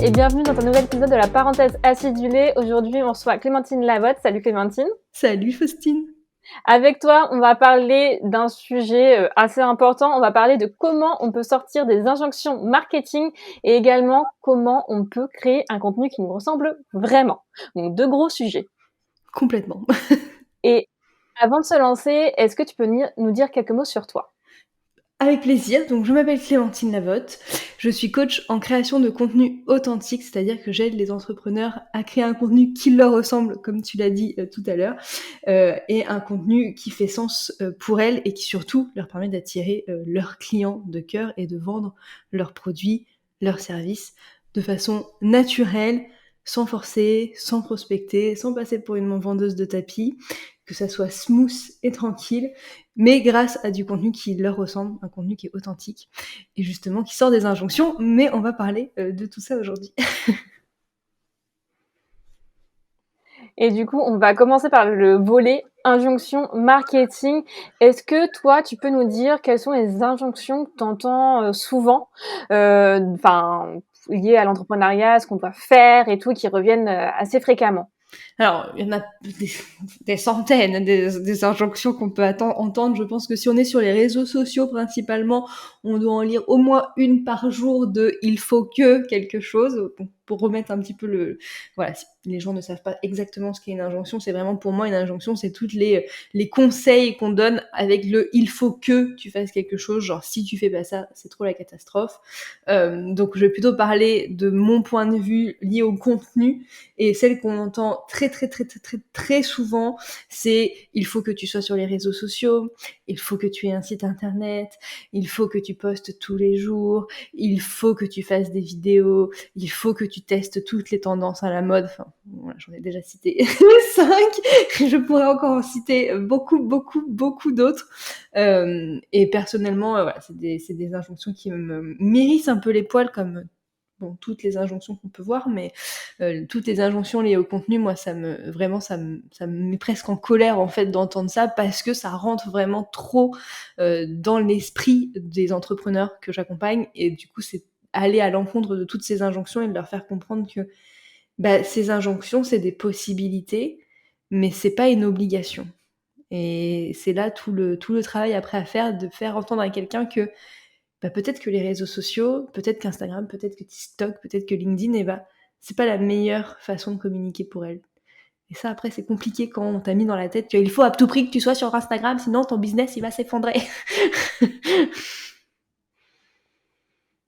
et bienvenue dans un nouvel épisode de la parenthèse acidulée. Aujourd'hui, on reçoit Clémentine Lavotte. Salut Clémentine. Salut Faustine. Avec toi, on va parler d'un sujet assez important. On va parler de comment on peut sortir des injonctions marketing et également comment on peut créer un contenu qui nous ressemble vraiment. Donc, deux gros sujets. Complètement. Et avant de se lancer, est-ce que tu peux nous dire quelques mots sur toi ? Avec plaisir. Donc, je m'appelle Clémentine Lavotte. Je suis coach en création de contenu authentique, c'est-à-dire que j'aide les entrepreneurs à créer un contenu qui leur ressemble, comme tu l'as dit tout à l'heure, et un contenu qui fait sens pour elles et qui surtout leur permet d'attirer leurs clients de cœur et de vendre leurs produits, leurs services de façon naturelle, sans forcer, sans prospecter, sans passer pour une vendeuse de tapis, que ça soit smooth et tranquille, mais grâce à du contenu qui leur ressemble, un contenu qui est authentique et justement qui sort des injonctions, mais on va parler de tout ça aujourd'hui. Et du coup, on va commencer par le volet injonction marketing. Est-ce que toi, tu peux nous dire quelles sont les injonctions que tu entends souvent, liées à l'entrepreneuriat, ce qu'on doit faire et tout, qui reviennent assez fréquemment? Alors, il y en a des centaines, des injonctions qu'on peut entendre. Je pense que si on est sur les réseaux sociaux principalement, on doit en lire au moins une par jour de « il faut que » quelque chose. Bon, pour remettre un petit peu voilà, si les gens ne savent pas exactement ce qu'est une injonction, c'est vraiment pour moi une injonction, c'est toutes les conseils qu'on donne avec le « il faut que tu fasses quelque chose », genre si tu fais pas ça, c'est trop la catastrophe. Donc je vais plutôt parler de mon point de vue lié au contenu, et celle qu'on entend très souvent, c'est « il faut que tu sois sur les réseaux sociaux, il faut que tu aies un site internet, il faut que tu postes tous les jours, il faut que tu fasses des vidéos, il faut que tu testes toutes les tendances à la mode ». Enfin, voilà, j'en ai déjà cité 5, je pourrais encore en citer beaucoup d'autres. Et personnellement, voilà, c'est des injonctions qui me m'hérissent un peu les poils, comme toutes les injonctions qu'on peut voir, mais toutes les injonctions liées au contenu, moi, ça me met presque en colère, en fait, d'entendre ça, parce que ça rentre vraiment trop dans l'esprit des entrepreneurs que j'accompagne, et du coup, c'est aller à l'encontre de toutes ces injonctions et de leur faire comprendre que ces injonctions, c'est des possibilités, mais c'est pas une obligation. Et c'est là tout le travail après à faire, de faire entendre à quelqu'un que peut-être que les réseaux sociaux, peut-être qu'Instagram, peut-être que TikTok, peut-être que LinkedIn, c'est pas la meilleure façon de communiquer pour elle. Et ça, après, c'est compliqué quand on t'a mis dans la tête qu'il faut à tout prix que tu sois sur Instagram, sinon ton business, il va s'effondrer.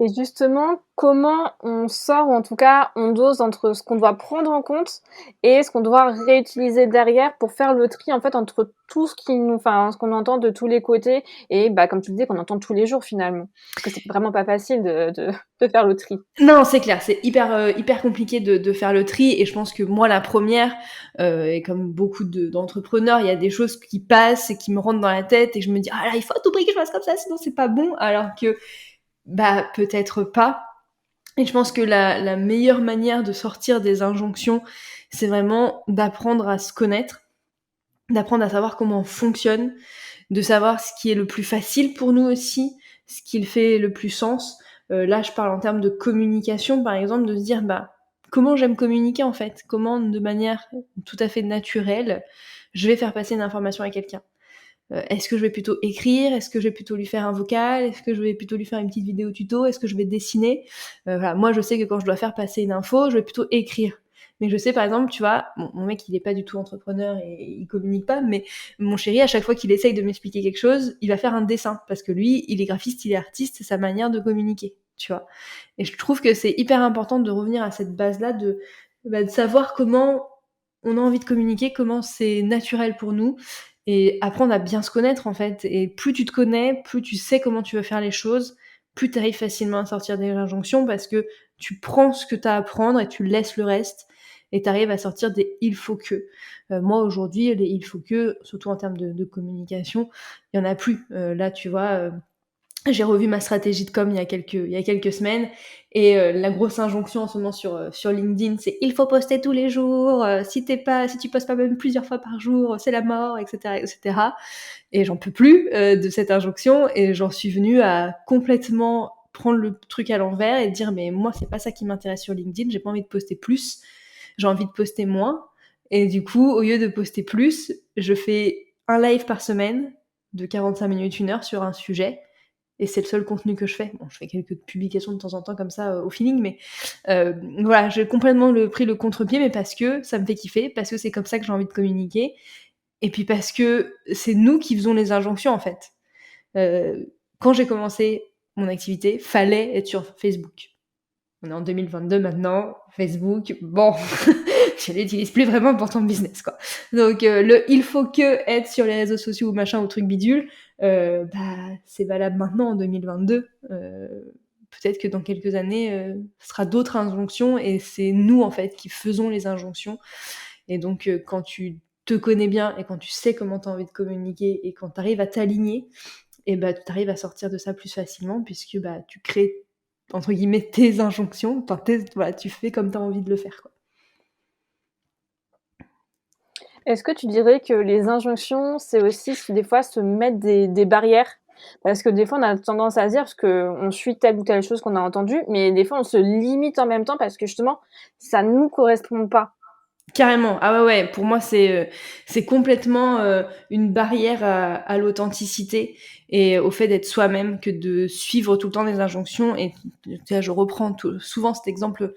Et justement, comment on sort, ou en tout cas, on dose entre ce qu'on doit prendre en compte et ce qu'on doit réutiliser derrière pour faire le tri, en fait, entre tout ce ce qu'on entend de tous les côtés et, comme tu le disais, qu'on entend tous les jours finalement? Parce que c'est vraiment pas facile de faire le tri. Non, c'est clair, c'est hyper compliqué de faire le tri, et je pense que moi, la première, et comme beaucoup d'entrepreneurs, il y a des choses qui passent et qui me rentrent dans la tête et je me dis « Ah là, il faut à tout prix que je fasse comme ça, sinon c'est pas bon », alors que peut-être pas. Et je pense que la meilleure manière de sortir des injonctions, c'est vraiment d'apprendre à se connaître, d'apprendre à savoir comment on fonctionne, de savoir ce qui est le plus facile pour nous aussi, ce qui fait le plus sens. Là, je parle en termes de communication, par exemple, de se dire comment j'aime communiquer, en fait, comment de manière tout à fait naturelle, je vais faire passer une information à quelqu'un. Est-ce que je vais plutôt écrire? Est-ce que je vais plutôt lui faire un vocal? Est-ce que je vais plutôt lui faire une petite vidéo tuto? Est-ce que je vais dessiner? Voilà, moi je sais que quand je dois faire passer une info, je vais plutôt écrire. Mais je sais, par exemple, tu vois, mon mec, il est pas du tout entrepreneur et il communique pas, mais mon chéri, à chaque fois qu'il essaye de m'expliquer quelque chose, il va faire un dessin, parce que lui, il est graphiste, il est artiste, c'est sa manière de communiquer, tu vois. Et je trouve que c'est hyper important de revenir à cette base-là, de savoir comment on a envie de communiquer, comment c'est naturel pour nous, et apprendre à bien se connaître, en fait. Et plus tu te connais, plus tu sais comment tu veux faire les choses, plus tu arrives facilement à sortir des injonctions, parce que tu prends ce que tu as à prendre et tu laisses le reste, et tu arrives à sortir des « il faut que ». Moi, aujourd'hui, les « il faut que », surtout en termes de communication, il y en a plus. Là, tu vois, j'ai revu ma stratégie de com il y a quelques semaines, et la grosse injonction en ce moment sur LinkedIn, c'est « il faut poster tous les jours, si tu postes pas même plusieurs fois par jour, c'est la mort », etc., etc. Et j'en peux plus de cette injonction, et j'en suis venue à complètement prendre le truc à l'envers et dire mais moi c'est pas ça qui m'intéresse sur LinkedIn, j'ai pas envie de poster plus, j'ai envie de poster moins. Et du coup, au lieu de poster plus, je fais un live par semaine de 45 minutes, 1 heure sur un sujet. Et c'est le seul contenu que je fais. Bon, je fais quelques publications de temps en temps comme ça au feeling, mais voilà, j'ai complètement pris le contre-pied, mais parce que ça me fait kiffer, parce que c'est comme ça que j'ai envie de communiquer, et puis parce que c'est nous qui faisons les injonctions en fait. Quand j'ai commencé mon activité, fallait être sur Facebook. On est en 2022 maintenant, Facebook, bon, je l'utilise plus vraiment pour ton business, quoi. Donc, il faut que être sur les réseaux sociaux ou machin ou truc bidule, c'est valable maintenant en 2022. Peut-être que dans quelques années, ce sera d'autres injonctions et c'est nous, en fait, qui faisons les injonctions. Et donc, quand tu te connais bien et quand tu sais comment tu as envie de communiquer et quand tu arrives à t'aligner, et tu arrives à sortir de ça plus facilement puisque tu crées entre guillemets tes injonctions, enfin voilà, tu fais comme tu as envie de le faire, quoi. Est-ce que tu dirais que les injonctions, c'est aussi des fois se mettre des barrières? Parce que des fois, on a tendance à se dire parce qu'on suit telle ou telle chose qu'on a entendue, mais des fois, on se limite en même temps parce que justement, ça nous correspond pas. Carrément. Ah ouais, pour moi, c'est complètement une barrière à l'authenticité et au fait d'être soi-même que de suivre tout le temps des injonctions. Et là, je reprends souvent cet exemple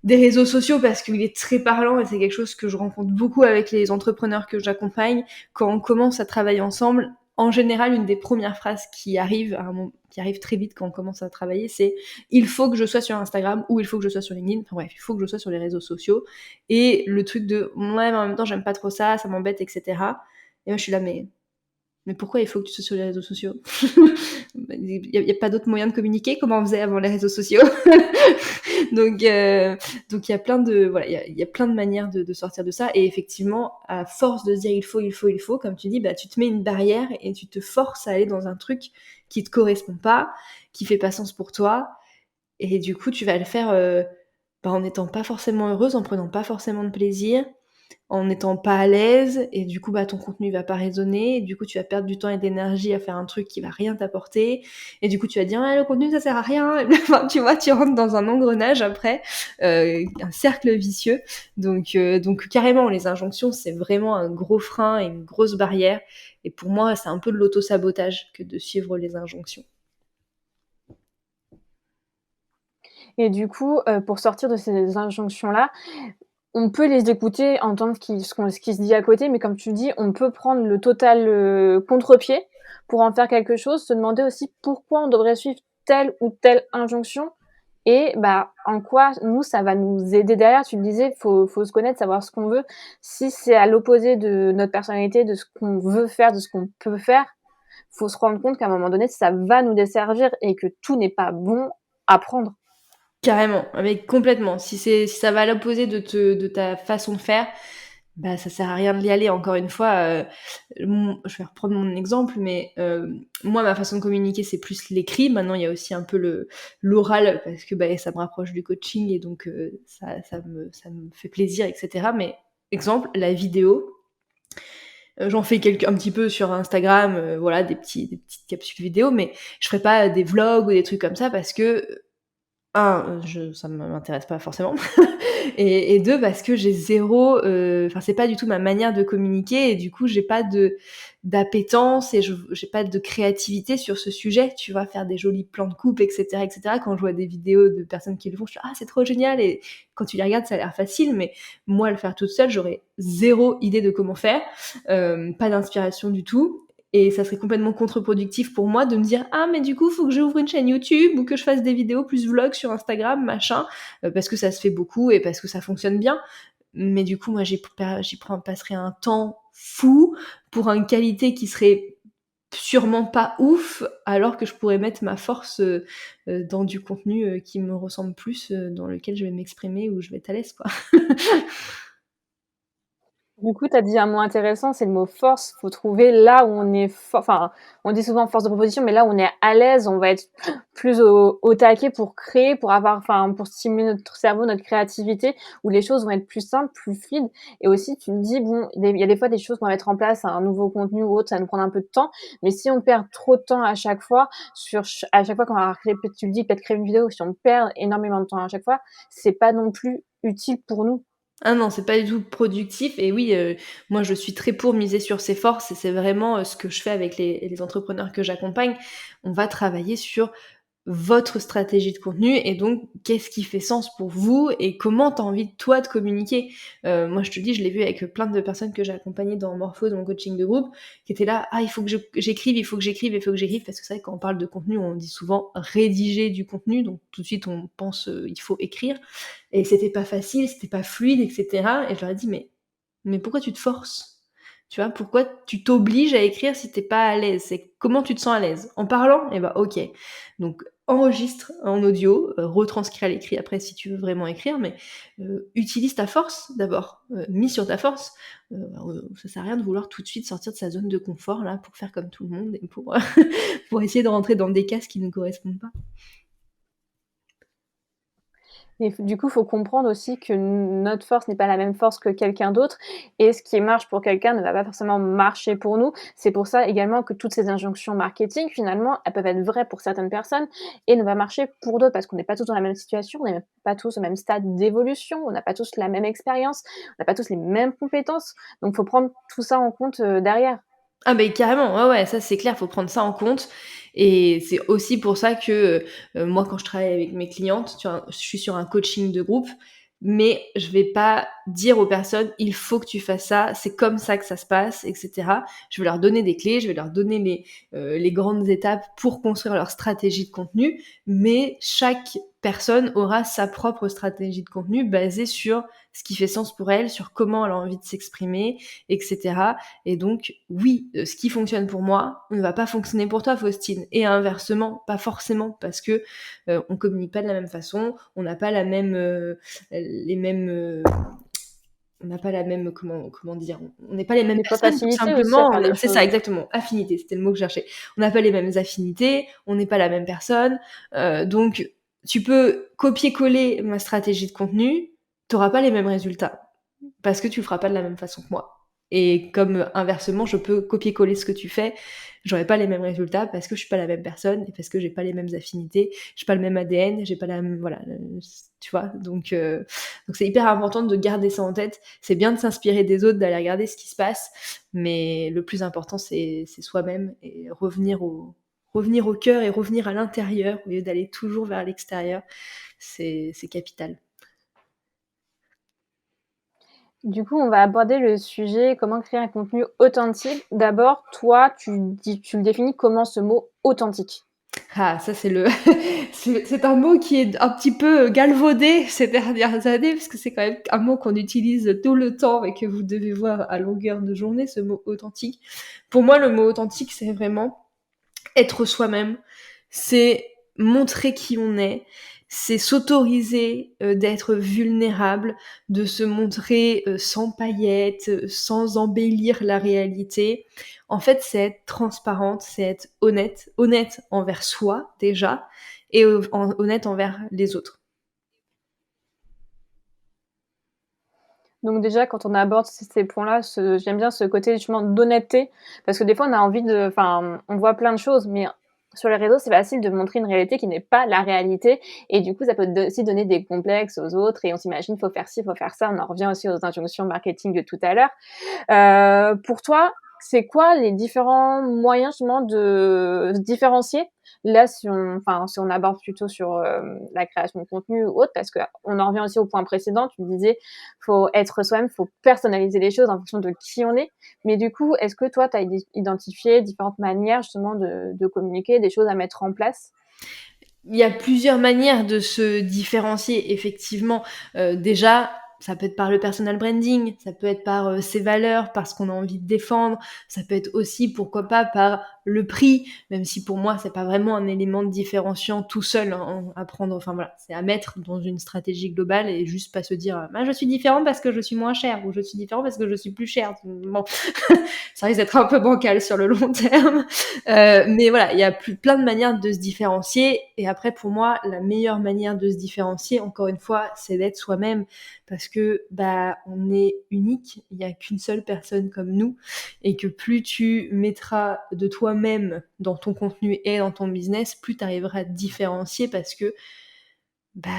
des réseaux sociaux parce qu'il est très parlant et c'est quelque chose que je rencontre beaucoup avec les entrepreneurs que j'accompagne. Quand on commence à travailler ensemble, en général, une des premières phrases qui arrive qui arrive très vite quand on commence à travailler, c'est il faut que je sois sur Instagram ou il faut que je sois sur LinkedIn. Enfin bref, il faut que je sois sur les réseaux sociaux. Et le truc de ouais, mais en même temps, j'aime pas trop ça, ça m'embête, etc. Et moi, je suis là, mais pourquoi il faut que tu sois sur les réseaux sociaux? Il y a pas d'autre moyen de communiquer? Comment on faisait avant les réseaux sociaux? Donc il y a plein de voilà, il y a plein de manières de sortir de ça et effectivement, à force de se dire il faut, comme tu dis, tu te mets une barrière et tu te forces à aller dans un truc qui te correspond pas, qui fait pas sens pour toi et du coup, tu vas le faire en n'étant pas forcément heureuse, en prenant pas forcément de plaisir, en n'étant pas à l'aise et du coup ton contenu va pas résonner et du coup tu vas perdre du temps et de l'énergie à faire un truc qui va rien t'apporter et du coup tu vas dire le contenu ça sert à rien. Enfin, tu vois, tu rentres dans un engrenage après, un cercle vicieux. Donc carrément les injonctions c'est vraiment un gros frein et une grosse barrière et pour moi c'est un peu de l'auto-sabotage que de suivre les injonctions. Et du coup, pour sortir de ces injonctions-là, on peut les écouter, entendre ce qui se dit à côté, mais comme tu dis, on peut prendre le total, contre-pied pour en faire quelque chose, se demander aussi pourquoi on devrait suivre telle ou telle injonction et en quoi nous, ça va nous aider derrière. Tu le disais, faut se connaître, savoir ce qu'on veut. Si c'est à l'opposé de notre personnalité, de ce qu'on veut faire, de ce qu'on peut faire, faut se rendre compte qu'à un moment donné, ça va nous desservir et que tout n'est pas bon à prendre. Carrément, avec complètement. Si ça va à l'opposé de ta façon de faire, ça sert à rien d'y aller. Encore une fois, je vais reprendre mon exemple, mais moi, ma façon de communiquer, c'est plus l'écrit. Maintenant, il y a aussi un peu l'oral parce que ça me rapproche du coaching et donc ça me fait plaisir, etc. Mais exemple, la vidéo. J'en fais un petit peu sur Instagram, voilà, des petites capsules vidéo, mais je ferai pas des vlogs ou des trucs comme ça parce que ça m'intéresse pas forcément et 2 parce que j'ai zéro, enfin c'est pas du tout ma manière de communiquer et du coup j'ai pas d'appétence et j'ai pas de créativité sur ce sujet, tu vois? Faire des jolis plans de coupe et cetera. Quand je vois des vidéos de personnes qui le font, je suis: «Ah c'est trop génial» et quand tu les regardes ça a l'air facile mais moi le faire toute seule, j'aurais zéro idée de comment faire, pas d'inspiration du tout et ça serait complètement contre-productif pour moi de me dire ah mais du coup faut que j'ouvre une chaîne YouTube ou que je fasse des vidéos plus vlogs sur Instagram machin parce que ça se fait beaucoup et parce que ça fonctionne bien. Mais du coup moi passerais un temps fou pour une qualité qui serait sûrement pas ouf alors que je pourrais mettre ma force dans du contenu qui me ressemble plus, dans lequel je vais m'exprimer où je vais être à l'aise quoi. Du coup, tu as dit un mot intéressant, c'est le mot force. Faut trouver là où on est enfin, on dit souvent force de proposition, mais là où on est à l'aise, on va être plus au taquet pour créer, pour avoir enfin, pour stimuler notre cerveau, notre créativité, où les choses vont être plus simples, plus fluides et aussi tu me dis, bon, il y a des fois des choses qu'on va mettre en place, un nouveau contenu ou autre, ça va nous prendre un peu de temps, mais si on perd trop de temps à chaque fois à chaque fois qu'on va créer, tu le dis, peut-être créer une vidéo, si on perd énormément de temps à chaque fois, c'est pas non plus utile pour nous. Ah non, c'est pas du tout productif et oui, moi je suis très pour miser sur ses forces et c'est vraiment, ce que je fais avec les entrepreneurs que j'accompagne. On va travailler sur votre stratégie de contenu et donc qu'est-ce qui fait sens pour vous et comment tu as envie toi de communiquer. Moi je te dis, je l'ai vu avec plein de personnes que j'ai accompagnées dans Morpho, dans mon coaching de groupe, qui étaient là: «Ah il faut que j'écrive, il faut que j'écrive, il faut que j'écrive» parce que c'est vrai que quand on parle de contenu, on dit souvent rédiger du contenu, donc tout de suite on pense, il faut écrire et c'était pas facile, c'était pas fluide et cetera et je leur ai dit: «Mais pourquoi tu te forces? Tu vois? Pourquoi tu t'obliges à écrire si tu pas à l'aise? C'est comment tu te sens à l'aise? En parlant? Eh ben, OK. Donc enregistre en audio, retranscris à l'écrit après si tu veux vraiment écrire, mais utilise ta force d'abord, mise sur ta force. Ça sert à rien de vouloir tout de suite sortir de sa zone de confort là pour faire comme tout le monde et pour, pour essayer de rentrer dans des cases qui ne correspondent pas. Et du coup, il faut comprendre aussi que notre force n'est pas la même force que quelqu'un d'autre et ce qui marche pour quelqu'un ne va pas forcément marcher pour nous. C'est pour ça également que toutes ces injonctions marketing, finalement, elles peuvent être vraies pour certaines personnes et ne pas marcher pour d'autres parce qu'on n'est pas tous dans la même situation, on n'est pas tous au même stade d'évolution, on n'a pas tous la même expérience, on n'a pas tous les mêmes compétences. Donc, il faut prendre tout ça en compte, derrière. Ah beh, carrément, ouais, ouais, ça c'est clair, faut prendre ça en compte et c'est aussi pour ça que, moi quand je travaille avec mes clientes, tu vois, je suis sur un coaching de groupe, mais je vais pas dire aux personnes: «Il faut que tu fasses ça, c'est comme ça que ça se passe» et cetera. Je vais leur donner des clés, je vais leur donner les grandes étapes pour construire leur stratégie de contenu, mais chaque personne aura sa propre stratégie de contenu basée sur ce qui fait sens pour elle, sur comment elle a envie de s'exprimer et cetera et donc oui, ce qui fonctionne pour moi ne va pas fonctionner pour toi, Faustine et inversement, pas forcément parce que, on communique pas de la même façon, on n'a pas la même, les mêmes, on n'a pas la même comment dire? On n'est pas les mêmes Des fois, personnes tout facilité aussi à simplement, faire les c'est ça choses. exactement, affinité, c'était le mot que je cherchais. On n'a pas les mêmes affinités, on n'est pas la même personne, donc tu peux copier-coller ma stratégie de contenu, tu auras pas les mêmes résultats parce que tu le feras pas de la même façon que moi. Et comme inversement, je peux copier-coller ce que tu fais, j'aurai pas les mêmes résultats parce que je suis pas la même personne et parce que j'ai pas les mêmes affinités, j'ai pas le même ADN, j'ai pas la même, voilà, tu vois. Donc c'est hyper important de garder ça en tête. C'est bien de s'inspirer des autres, d'aller regarder ce qui se passe, mais le plus important c'est soi-même et revenir au cœur et revenir à l'intérieur au lieu d'aller toujours vers l'extérieur. C'est capital. Du coup, on va aborder le sujet comment créer un contenu authentique. D'abord, toi, tu le définis comment ce mot authentique? Ah, ça c'est le c'est un mot qui est un petit peu galvaudé ces dernières années, parce que c'est quand même un mot qu'on utilise tout le temps et que vous devez voir à longueur de journée, ce mot authentique. Pour moi, le mot authentique, c'est vraiment être soi-même, c'est montrer qui on est, c'est s'autoriser, d'être vulnérable, de se montrer, sans paillettes, sans embellir la réalité. En fait, c'est être transparente, c'est être honnête, honnête envers soi déjà et honnête envers les autres. Donc déjà, quand on aborde ces points-là, j'aime bien ce côté justement d'honnêteté, parce que des fois, on a envie enfin, on voit plein de choses, mais sur les réseaux, c'est facile de montrer une réalité qui n'est pas la réalité, et du coup, ça peut aussi donner des complexes aux autres, et on s'imagine, faut faire ci, faut faire ça. On en revient aussi aux injonctions marketing de tout à l'heure. Pour toi, c'est quoi les différents moyens justement de se différencier? Là, si on aborde plutôt sur, la création de contenu ou autre, parce qu'on en revient aussi au point précédent, tu me disais, faut être soi-même, faut personnaliser les choses en fonction de qui on est. Mais du coup, est-ce que toi, tu as identifié différentes manières justement de communiquer, des choses à mettre en place? Il y a plusieurs manières de se différencier effectivement. Déjà, ça peut être par le personal branding, ça peut être par, ses valeurs, par ce qu'on a envie de défendre, ça peut être aussi, pourquoi pas, par le prix, même si pour moi c'est pas vraiment un élément différenciant tout seul à prendre, enfin voilà, c'est à mettre dans une stratégie globale et juste pas se dire bah, je suis différente parce que je suis moins chère ou je suis différente parce que je suis plus chère. Bon, ça risque d'être un peu bancal sur le long terme, mais voilà, il y a plein de manières de se différencier et après pour moi la meilleure manière de se différencier, encore une fois, c'est d'être soi-même parce que bah on est unique, il y a qu'une seule personne comme nous et que plus tu mettras de toi-même dans ton contenu et dans ton business, plus tu arriveras à te différencier parce que bah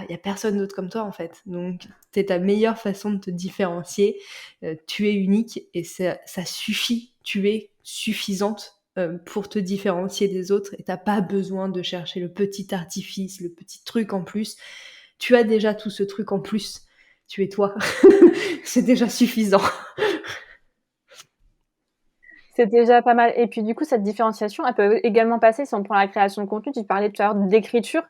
il y a personne d'autre comme toi en fait. Donc c'est ta meilleure façon de te différencier. Tu es unique et ça suffit. Tu es suffisante pour te différencier des autres et t'as pas besoin de chercher le petit artifice, le petit truc en plus. Tu as déjà tout ce truc en plus. Tu es toi. C'est déjà suffisant. C'est déjà pas mal et puis du coup, cette différenciation, elle peut également passer si on prend la création de contenu. Tu parlais tout à l'heure d'écriture,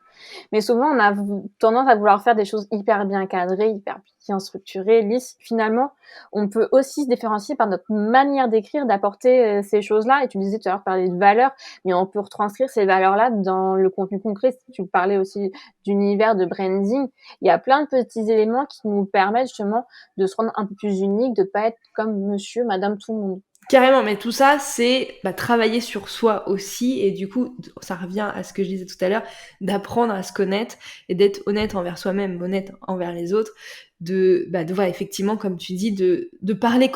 mais souvent on a tendance à vouloir faire des choses hyper bien cadrées, hyper bien structurées, lisses. Finalement, on peut aussi se différencier par notre manière d'écrire, d'apporter, ces choses-là et tu disais tout à l'heure, tu parlais de valeurs, mais on peut retranscrire ces valeurs-là dans le contenu concret. Tu parlais aussi d'univers, de branding. Il y a plein de petits éléments qui nous permettent justement de se rendre un peu plus unique, de pas être comme monsieur, madame tout le monde. Carrément, mais tout ça, c'est travailler sur soi aussi, et du coup, ça revient à ce que je disais tout à l'heure, d'apprendre à se connaître et d'être honnête envers soi-même, honnête envers les autres, de voir effectivement, comme tu dis, de parler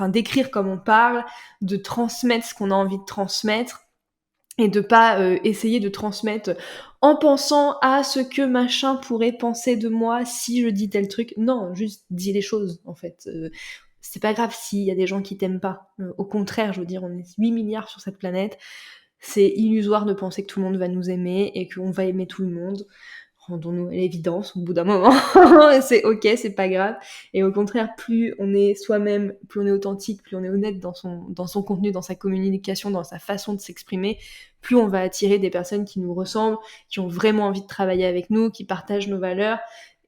d'écrire comme on parle, de transmettre ce qu'on a envie de transmettre, et de pas essayer de transmettre en pensant à ce que machin pourrait penser de moi si je dis tel truc. Non, juste dis les choses, en fait. C'est pas grave s'il y a des gens qui t'aiment pas. Au contraire, je veux dire, on est 8 milliards sur cette planète. C'est illusoire de penser que tout le monde va nous aimer et qu'on va aimer tout le monde. Rendons-nous à l'évidence au bout d'un moment. C'est ok, c'est pas grave. Et au contraire, plus on est soi-même, plus on est authentique, plus on est honnête dans son contenu, dans sa communication, dans sa façon de s'exprimer, plus on va attirer des personnes qui nous ressemblent, qui ont vraiment envie de travailler avec nous, qui partagent nos valeurs.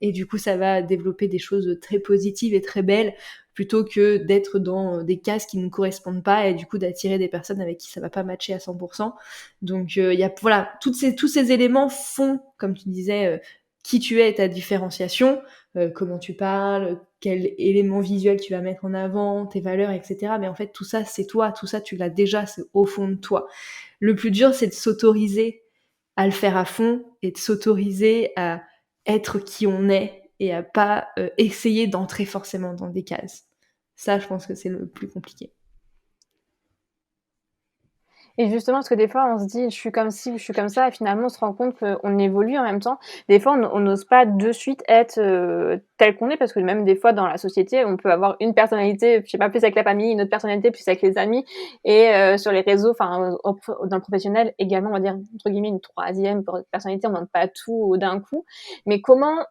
Et du coup, ça va développer des choses très positives et très belles, plutôt que d'être dans des cases qui ne nous correspondent pas et du coup d'attirer des personnes avec qui ça va pas matcher à 100%. Donc il y a voilà, tous ces éléments font, comme tu disais, qui tu es et ta différenciation, comment tu parles, quel élément visuel tu vas mettre en avant, tes valeurs, etc. Mais en fait tout ça c'est toi, tout ça tu l'as déjà, c'est au fond de toi. Le plus dur c'est de s'autoriser à le faire à fond et de s'autoriser à être qui on est et à pas essayer d'entrer forcément dans des cases. Ça, je pense que c'est le plus compliqué. Et justement, parce que des fois, on se dit: «Je suis comme ci, je suis comme ça» et finalement, on se rend compte qu'on évolue en même temps. Des fois, on n'ose pas de suite être, tel qu'on est parce que même des fois, dans la société, on peut avoir une personnalité, je sais pas, plus avec la famille, une autre personnalité plus avec les amis et sur les réseaux, enfin, dans le professionnel également, on va dire, entre guillemets, «une troisième personnalité». On ne montre pas tout d'un coup. Mais comment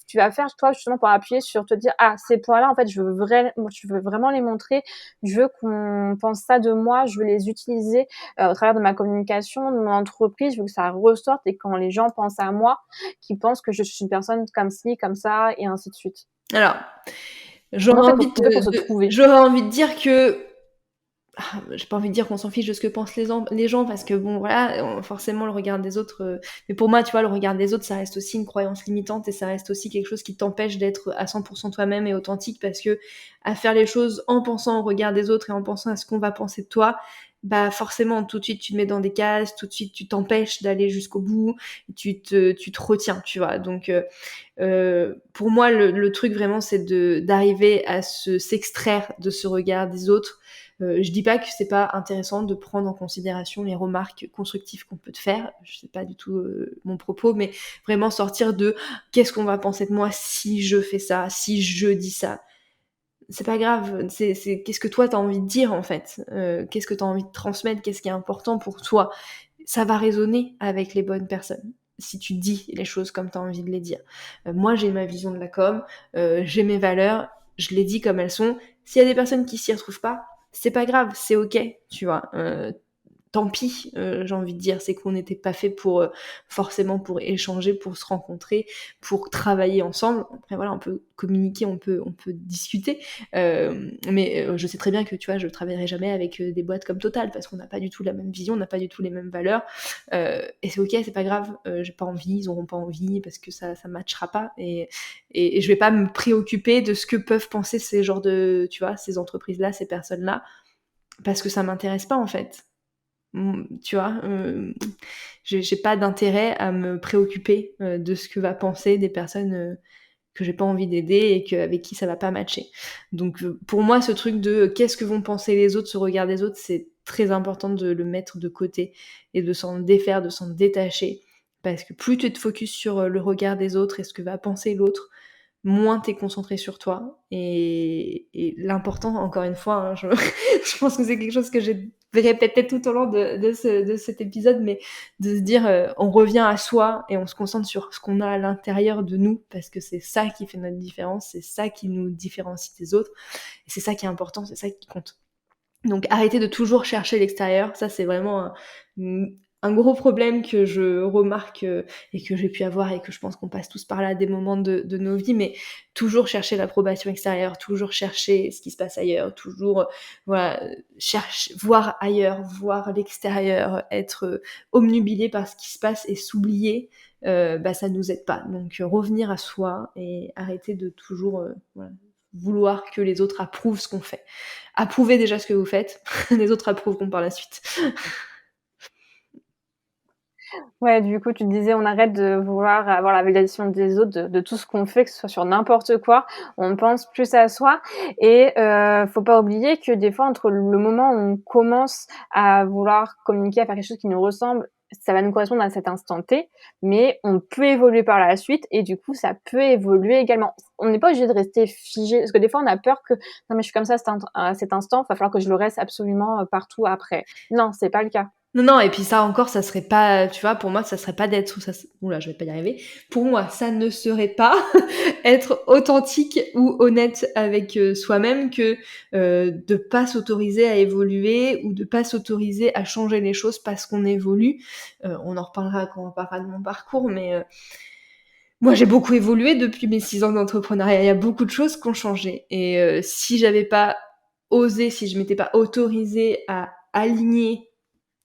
tu vas faire, toi, justement, pour appuyer sur te dire: «Ah, ces points-là, en fait, je veux vraiment les montrer. Je veux qu'on pense ça de moi. Je veux les utiliser au travers de ma communication, de mon entreprise, je veux que ça ressorte et quand les gens pensent à moi, qu'ils pensent que je suis une personne comme ci, comme ça et ainsi de suite. Alors, Comment j'aurais envie on fait pour se trouver? j'aurais envie de dire que j'ai pas envie de dire qu'on s'en fiche de ce que pensent les gens parce que bon voilà, forcément le regard des autres mais pour moi tu vois le regard des autres ça reste aussi une croyance limitante et ça reste aussi quelque chose qui t'empêche d'être à 100% toi-même et authentique parce que à faire les choses en pensant au regard des autres et en pensant à ce qu'on va penser de toi, bah forcément tout de suite tu te mets dans des cases, tout de suite tu t'empêches d'aller jusqu'au bout, tu te retiens, tu vois. Donc pour moi le truc vraiment c'est d'arriver à s'extraire de ce regard des autres. Je dis pas que c'est pas intéressant de prendre en considération les remarques constructives qu'on peut te faire, je sais pas du tout mon propos, mais vraiment sortir de qu'est-ce qu'on va penser de moi si je fais ça, si je dis ça. C'est pas grave, c'est qu'est-ce que toi t'as envie de dire en fait, qu'est-ce que t'as envie de transmettre, qu'est-ce qui est important pour toi. Ça va résonner avec les bonnes personnes si tu dis les choses comme t'as envie de les dire. Moi j'ai ma vision de la com, j'ai mes valeurs, je les dis comme elles sont. S'il y a des personnes qui s'y retrouvent pas, c'est pas grave, c'est ok, tu vois. tant pis, j'ai envie de dire. C'est qu'on n'était pas fait pour, forcément pour échanger, pour se rencontrer, pour travailler ensemble. Après voilà, on peut communiquer, on peut discuter, mais je sais très bien que, tu vois, je travaillerai jamais avec, des boîtes comme Total parce qu'on n'a pas du tout la même vision, on n'a pas du tout les mêmes valeurs, et c'est OK, c'est pas grave, j'ai pas envie, ils auront pas envie parce que ça matchera pas et je vais pas me préoccuper de ce que peuvent penser ces genres de, tu vois, ces entreprises-là, ces personnes-là, parce que ça m'intéresse pas, en fait. Tu vois, j'ai pas d'intérêt à me préoccuper de ce que va penser des personnes que j'ai pas envie d'aider et avec qui ça va pas matcher. Donc pour moi, ce truc de qu'est-ce que vont penser les autres, ce regard des autres, c'est très important de le mettre de côté et de s'en défaire, de s'en détacher. Parce que plus tu te focus sur le regard des autres et ce que va penser l'autre, moins t'es concentré sur toi. Et l'important, encore une fois, hein, je pense que c'est quelque chose que je vais répéter tout au long de cet épisode, mais de se dire, on revient à soi et on se concentre sur ce qu'on a à l'intérieur de nous, parce que c'est ça qui fait notre différence, c'est ça qui nous différencie des autres, et c'est ça qui est important, c'est ça qui compte. Donc arrêtez de toujours chercher l'extérieur, ça c'est vraiment un gros problème que je remarque et que j'ai pu avoir et que je pense qu'on passe tous par là à des moments de nos vies, mais toujours chercher l'approbation extérieure, toujours chercher ce qui se passe ailleurs, toujours voilà, voir ailleurs, voir l'extérieur, être obnubilé par ce qui se passe et s'oublier, ça nous aide pas. Donc revenir à soi et arrêter de toujours voilà, vouloir que les autres approuvent ce qu'on fait. Approuvez déjà ce que vous faites, les autres approuveront par la suite. Ouais, du coup, tu disais, on arrête de vouloir avoir la validation des autres de tout ce qu'on fait, que ce soit sur n'importe quoi. On pense plus à soi et faut pas oublier que des fois, entre le moment où on commence à vouloir communiquer, à faire quelque chose qui nous ressemble, ça va nous correspondre à cet instant T, mais on peut évoluer par la suite et du coup, ça peut évoluer également. On n'est pas obligé de rester figé parce que des fois, on a peur que: «Non mais je suis comme ça à cet instant, va falloir que je le reste absolument, partout après». Non, c'est pas le cas. Non, non, et puis ça encore, ça serait pas, tu vois, pour moi, ça serait pas d'être, oula, je vais pas y arriver. Pour moi, ça ne serait pas être authentique ou honnête avec soi-même que de pas s'autoriser à évoluer ou de pas s'autoriser à changer les choses parce qu'on évolue. On en reparlera quand on parlera de mon parcours, mais moi, j'ai beaucoup évolué depuis mes 6 ans d'entrepreneuriat. Il y a beaucoup de choses qui ont changé. Et si j'avais pas osé, si je m'étais pas autorisée à aligner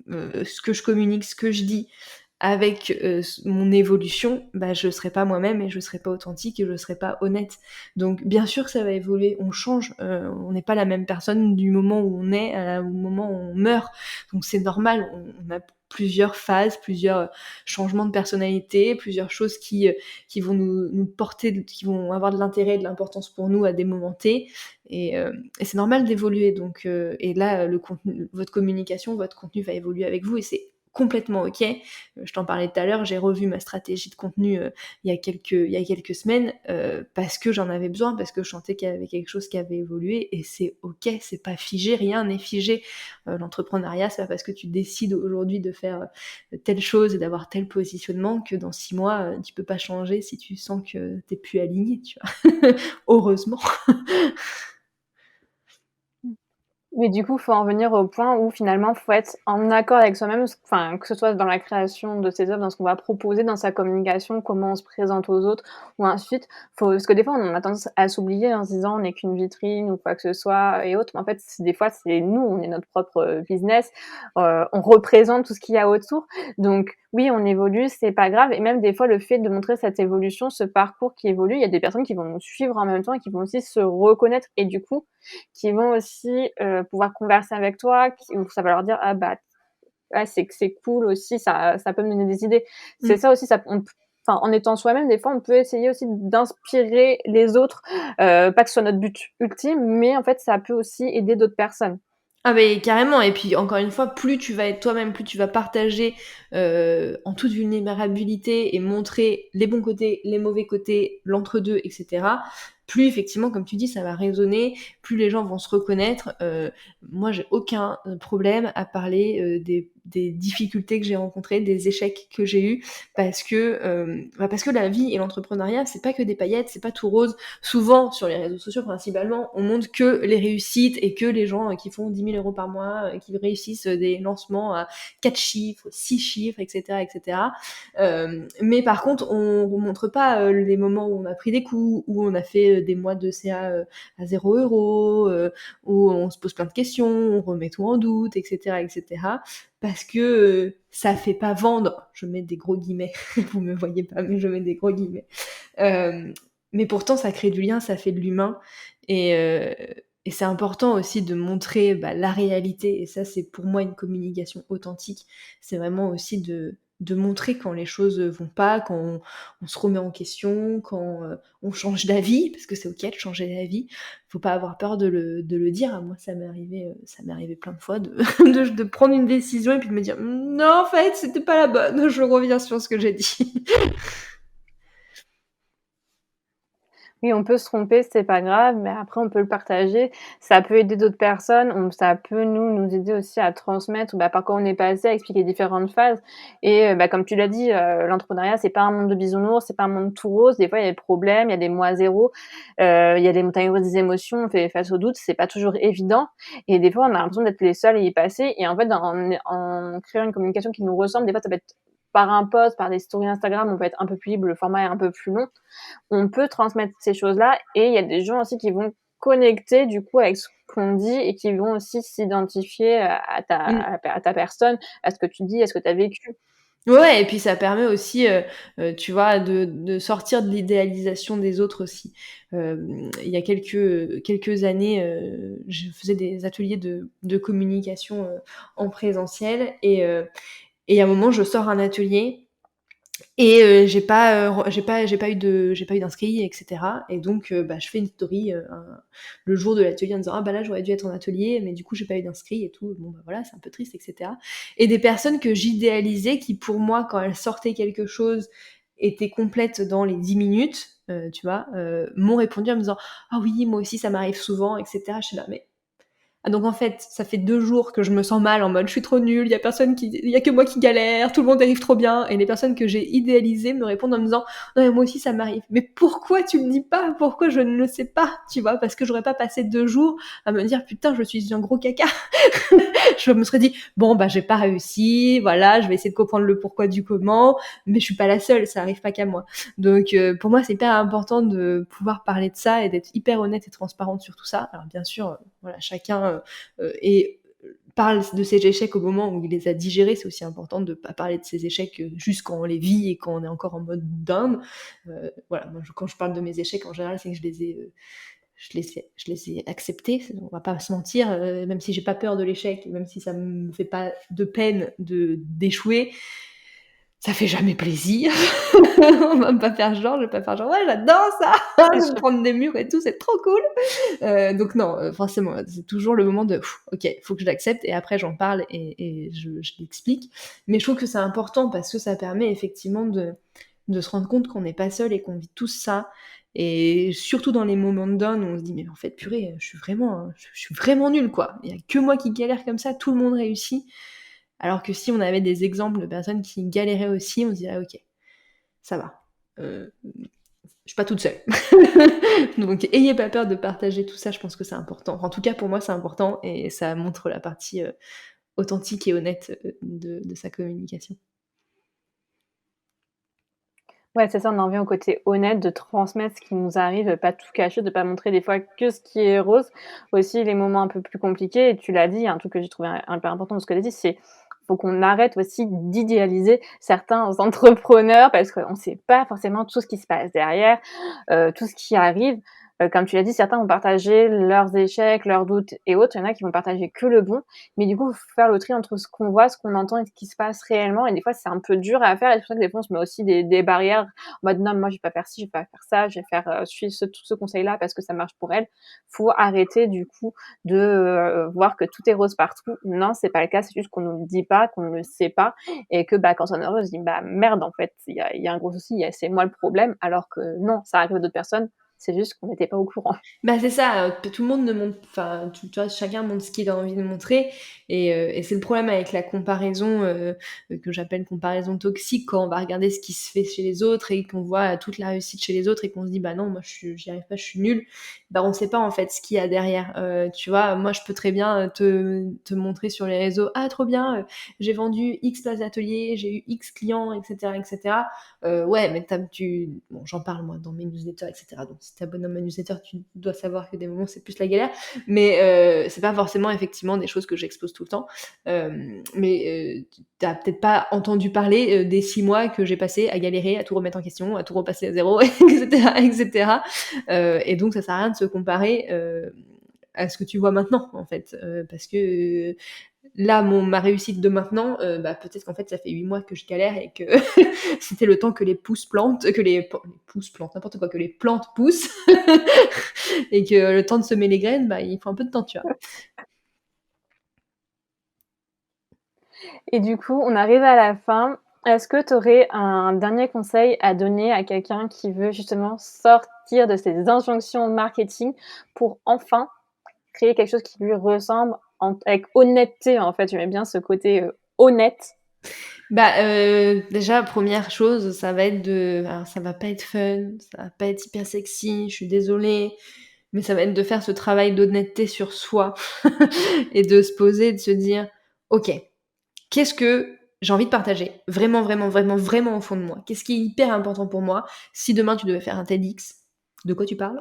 ce que je communique, ce que je dis avec mon évolution, je serais pas moi-même et je serais pas authentique et je serais pas honnête. Donc bien sûr que ça va évoluer, on change, on n'est pas la même personne du moment où on est au moment où on meurt. Donc c'est normal, on a plusieurs phases, plusieurs changements de personnalité, plusieurs choses qui vont nous porter, qui vont avoir de l'intérêt et de l'importance pour nous à des moments T. Et c'est normal d'évoluer. Donc, et là, le contenu, votre communication, votre contenu va évoluer avec vous et c'est complètement OK. Je t'en parlais tout à l'heure, j'ai revu ma stratégie de contenu il y a quelques semaines parce que j'en avais besoin, parce que je sentais qu'il y avait quelque chose qui avait évolué et c'est OK, c'est pas figé, rien n'est figé. L'entrepreneuriat, c'est pas parce que tu décides aujourd'hui de faire telle chose et d'avoir tel positionnement que dans 6 mois, tu peux pas changer si tu sens que t'es plus aligné, tu vois. Heureusement. Mais du coup, faut en venir au point où finalement, faut être en accord avec soi-même, enfin, que ce soit dans la création de ses œuvres, dans ce qu'on va proposer, dans sa communication, comment on se présente aux autres ou ensuite, parce que des fois, on a tendance à s'oublier en se disant: «On n'est qu'une vitrine» ou quoi que ce soit et autres. Mais en fait, des fois, c'est nous, on est notre propre, business, on représente tout ce qu'il y a autour. Donc oui, on évolue, c'est pas grave et même des fois, le fait de montrer cette évolution, ce parcours qui évolue, il y a des personnes qui vont nous suivre en même temps et qui vont aussi se reconnaître et du coup, qui vont aussi, pouvoir converser avec toi, où ça va leur dire: «Ah bah, ouais, c'est cool aussi, ça peut me donner des idées». C'est Mmh. ça aussi, ça on p enfin, en étant soi-même, des fois, on peut essayer aussi d'inspirer les autres, pas que ce soit notre but ultime, mais en fait, ça peut aussi aider d'autres personnes. Ah beh, carrément et puis encore une fois, plus tu vas être toi-même, plus tu vas partager, en toute vulnérabilité et montrer les bons côtés, les mauvais côtés, l'entre-deux et cetera, plus effectivement, comme tu dis, ça va résonner, plus les gens vont se reconnaître. Moi, j'ai aucun problème à parler des difficultés que j'ai rencontrées, des échecs que j'ai eus, parce que la vie et l'entrepreneuriat, c'est pas que des paillettes, c'est pas tout rose. Souvent, sur les réseaux sociaux principalement, on montre que les réussites et que les gens qui font 10 000 euros par mois, qui réussissent des lancements à 4 chiffres, 6 chiffres, etc., etc. Mais par contre, on montre pas les moments où on a pris des coups, où on a fait des mois de CA à 0 €, où on se pose plein de questions, on remet tout en doute, etc., etc. Parce que ça fait pas vendre. Je mets des gros guillemets. Vous me voyez pas, mais je mets des gros guillemets. Mais pourtant, ça crée du lien, ça fait de l'humain. Et c'est important aussi de montrer la réalité. Et ça, c'est pour moi une communication authentique. C'est vraiment aussi de montrer quand les choses vont pas, quand on se remet en question, quand on change d'avis, parce que c'est ok de changer d'avis. Faut pas avoir peur de le dire. Moi, ça m'est arrivé plein de fois de prendre une décision et puis de me dire non, en fait, c'était pas la bonne. Je reviens sur ce que j'ai dit. Oui, on peut se tromper, c'est pas grave, mais après on peut le partager. Ça peut aider d'autres personnes, ça peut nous aider aussi à transmettre, par quoi on est passé, à expliquer différentes phases et comme tu l'as dit, l'entrepreneuriat, c'est pas un monde de bisounours, c'est pas un monde tout rose. Des fois, il y a des problèmes, il y a des mois zéro, il y a des montagnes russes des émotions, on fait face aux doutes, c'est pas toujours évident et des fois, on a l'impression d'être les seuls à y passer et en fait, en créant une communication qui nous ressemble, des fois, ça peut être par un post, par des stories Instagram, on peut être un peu plus libre, le format est un peu plus long. On peut transmettre ces choses-là et il y a des gens aussi qui vont connecter du coup avec ce qu'on dit et qui vont aussi s'identifier Mmh. à ta personne, à ce que tu dis, à ce que tu as vécu. Ouais et puis ça permet aussi, tu vois, de sortir de l'idéalisation des autres aussi. Il y a quelques années, je faisais des ateliers de communication, en présentiel et à un moment, je sors un atelier et j'ai pas eu d'inscrits et cetera et donc je fais une story, le jour de l'atelier en disant: «Ah là, j'aurais dû être en atelier, mais du coup, j'ai pas eu d'inscrits et tout». Bon voilà, c'est un peu triste et cetera et des personnes que j'idéalisais qui, pour moi, quand elles sortaient quelque chose, étaient complètes dans les 10 minutes, tu vois? M'ont répondu en me disant: «Ah oui, moi aussi, ça m'arrive souvent» et cetera. Je suis là: «Mais ah donc en fait, ça fait 2 jours que je me sens mal en mode: «Je suis trop nulle, il y a que moi qui galère, tout le monde arrive trop bien» et les personnes que j'ai idéalisées me répondent en me disant: «Non mais moi aussi ça m'arrive». Mais pourquoi tu me dis pas? Pourquoi je ne le sais pas? Tu vois? Parce que j'aurais pas passé 2 jours à me dire: «Putain, je suis un gros caca». Je me serais dit: «Bon j'ai pas réussi, voilà, je vais essayer de comprendre le pourquoi du comment, mais je suis pas la seule, ça arrive pas qu'à moi». Donc pour moi, c'est hyper important de pouvoir parler de ça et d'être hyper honnête et transparente sur tout ça. Alors bien sûr, voilà, chacun et parle de ses échecs au moment où il les a digérés. C'est aussi important de pas parler de ses échecs juste quand on les vit et quand on est encore en mode down. Voilà, moi, quand je parle de mes échecs, en général, c'est que je les ai acceptés, on va pas se mentir, même si j'ai pas peur de l'échec, même si ça me fait pas de peine d'échouer, ça fait jamais plaisir. On va pas faire genre, je vais pas faire genre: «Ouais, j'adore ça, C'est de me sûr. prendre des murs et tout, c'est trop cool». Donc non, forcément, c'est toujours le moment de: «OK, faut que je l'accepte» et après j'en parle et je l'explique. Mais je trouve que c'est important parce que ça permet effectivement de se rendre compte qu'on n'est pas seul et qu'on vit tous ça et surtout dans les moments de down où on se dit: «Mais en fait, purée, je suis vraiment nulle, quoi. Il y a que moi qui galère comme ça, tout le monde réussit». Alors que si on avait des exemples de personnes qui galéraient aussi, on se dirait: «OK, ça va, je suis pas toute seule». Donc ayez pas peur de partager tout ça, je pense que c'est important. Enfin, en tout cas, pour moi, c'est important et ça montre la partie, authentique et honnête, de sa communication. Ouais, c'est ça, on en revient au côté honnête de transmettre ce qui nous arrive, pas tout cacher, de pas montrer des fois que ce qui est rose. Aussi les moments un peu plus compliqués et tu l'as dit, il y a un truc que j'ai trouvé hyper important dans ce que tu as dit, c'est faut qu'on arrête aussi d'idéaliser certains entrepreneurs parce qu'on sait pas forcément tout ce qui se passe derrière, tout ce qui arrive. Comme tu l'as dit, certains vont partager leurs échecs, leurs doutes et autres. Il y en a qui vont partager que le bon. Mais du coup, faut faire le tri entre ce qu'on voit, ce qu'on entend et ce qui se passe réellement et des fois, c'est un peu dur à faire et c'est pour ça que des fois, on se met aussi des barrières en mode: «Non, moi, je vais pas faire ci, je vais pas faire ça, je vais faire, suivre ce conseil-là parce que ça marche pour elle». Faut arrêter du coup de, voir que tout est rose partout. Non, c'est pas le cas, c'est juste qu'on nous le dit pas, qu'on ne le sait pas et que, quand on est heureux, on se dit: «Bah, merde, en fait, il y a un gros souci, c'est moi le problème», alors que non, ça arrive à d'autres personnes, c'est juste qu'on n'était pas au courant. Bah, c'est ça, tout le monde ne montre enfin, tu vois, chacun montre ce qu'il a envie de montrer et c'est le problème avec la comparaison, que j'appelle comparaison toxique, quand on va regarder ce qui se fait chez les autres et qu'on voit toute la réussite chez les autres et qu'on se dit: «Bah non, moi j'y arrive pas, je suis nulle». Bah, on sait pas en fait ce qu'il y a derrière. Tu vois, moi je peux très bien, te montrer sur les réseaux: «Ah trop bien, j'ai vendu X places d'atelier, j'ai eu X clients» et cetera et cetera. Ouais, mais bon, j'en parle moi dans mes newsletters et cetera, donc si tu t'abonnes à ma newsletter, tu dois savoir que des moments c'est plus la galère, mais c'est pas forcément effectivement des choses que j'expose tout le temps. Mais t'as peut-être pas entendu parler des 6 mois que j'ai passé à galérer, à tout remettre en question, à tout repasser à zéro, etc., etc. Et donc ça sert à rien de se comparer à ce que tu vois maintenant, en fait, parce que là, ma réussite de maintenant, bah, peut-être qu'en fait, ça fait 8 mois que je galère et que c'était le temps que les pousses plantent, que les pousses plantent, n'importe quoi, que les plantes poussent et que le temps de semer les graines, bah, il faut un peu de temps, tu vois. Et du coup, on arrive à la fin. Est-ce que tu aurais un dernier conseil à donner à quelqu'un qui veut justement sortir de ces injonctions marketing pour enfin créer quelque chose qui lui ressemble avec honnêteté, en fait? J'aimais bien ce côté honnête. Bah, déjà, première chose, ça va être alors ça va pas être fun, ça va pas être hyper sexy, je suis désolée, mais ça va être de faire ce travail d'honnêteté sur soi et de se poser et de se dire: «OK, qu'est-ce que j'ai envie de partager? Vraiment, vraiment, vraiment, vraiment au fond de moi. Qu'est-ce qui est hyper important pour moi? Si demain tu devais faire un TEDx, de quoi tu parles?»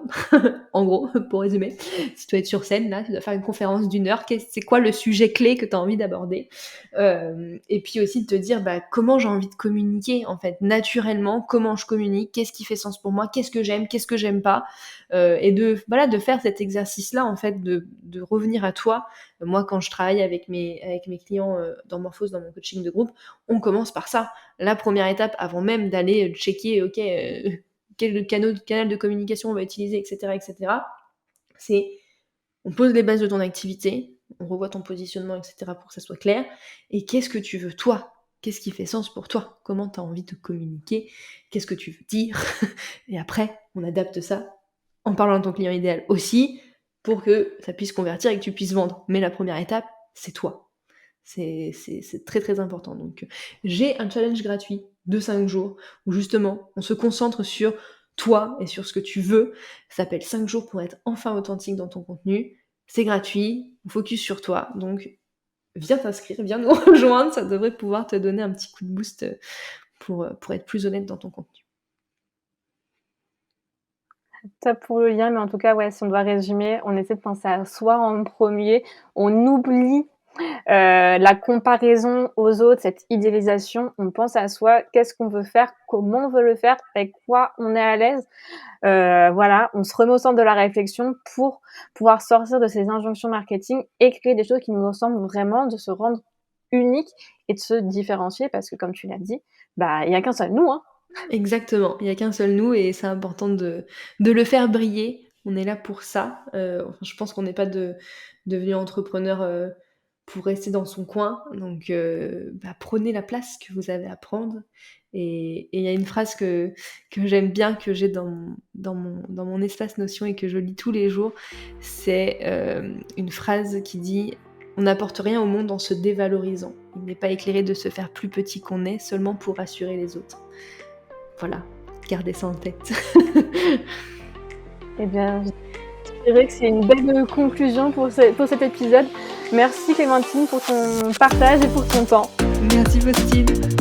En gros, pour résumer. Si tu dois être sur scène, là, tu dois faire une conférence d'1 heure, c'est quoi le sujet clé que tu as envie d'aborder? Et puis aussi de te dire, bah, comment j'ai envie de communiquer, en fait, naturellement, comment je communique, qu'est-ce qui fait sens pour moi, qu'est-ce que j'aime pas? Et voilà, de faire cet exercice-là, en fait, de revenir à toi. Moi, quand je travaille avec mes clients dans Morphose, dans mon coaching de groupe, on commence par ça. La première étape, avant même d'aller checker, ok, quel canal de communication on va utiliser, etc., etc., c'est on pose les bases de ton activité, on revoit ton positionnement, etc., pour que ça soit clair. Et qu'est-ce que tu veux, toi? Qu'est-ce qui fait sens pour toi? Comment tu as envie de communiquer? Qu'est-ce que tu veux dire? Et après, on adapte ça en parlant de ton client idéal aussi, pour que ça puisse convertir et que tu puisses vendre. Mais la première étape, c'est toi. C'est très très important. Donc j'ai un challenge gratuit de 5 jours où justement on se concentre sur toi et sur ce que tu veux. Ça s'appelle 5 jours pour être enfin authentique dans ton contenu. C'est gratuit, on focus sur toi. Donc viens t'inscrire, viens nous rejoindre, ça devrait pouvoir te donner un petit coup de boost pour être plus honnête dans ton contenu. Top pour le lien, mais en tout cas, ouais, si on doit résumer, on essaie de penser à soi en premier. On oublie la comparaison aux autres, cette idéalisation. On pense à soi, qu'est-ce qu'on veut faire, comment on veut le faire, avec quoi on est à l'aise. Voilà, on se remet au centre de la réflexion pour pouvoir sortir de ces injonctions marketing et créer des choses qui nous ressemblent vraiment, de se rendre unique et de se différencier parce que comme tu l'as dit, bah, il y a qu'un seul nous, hein. Exactement, il y a qu'un seul nous et c'est important de le faire briller. On est là pour ça. Enfin, je pense qu'on n'est pas devenus entrepreneurs, pour rester dans son coin. Donc bah, prenez la place que vous avez à prendre et il y a une phrase que j'aime bien, que j'ai dans mon espace Notion et que je lis tous les jours. C'est, une phrase qui dit: «On n'apporte rien au monde en se dévalorisant. Il n'est pas éclairé de se faire plus petit qu'on est, seulement pour rassurer les autres». Voilà, gardez ça en tête. Eh bien, je dirais que c'est une belle conclusion pour cet épisode. Merci Clémentine pour ton partage et pour ton temps. Merci Faustine.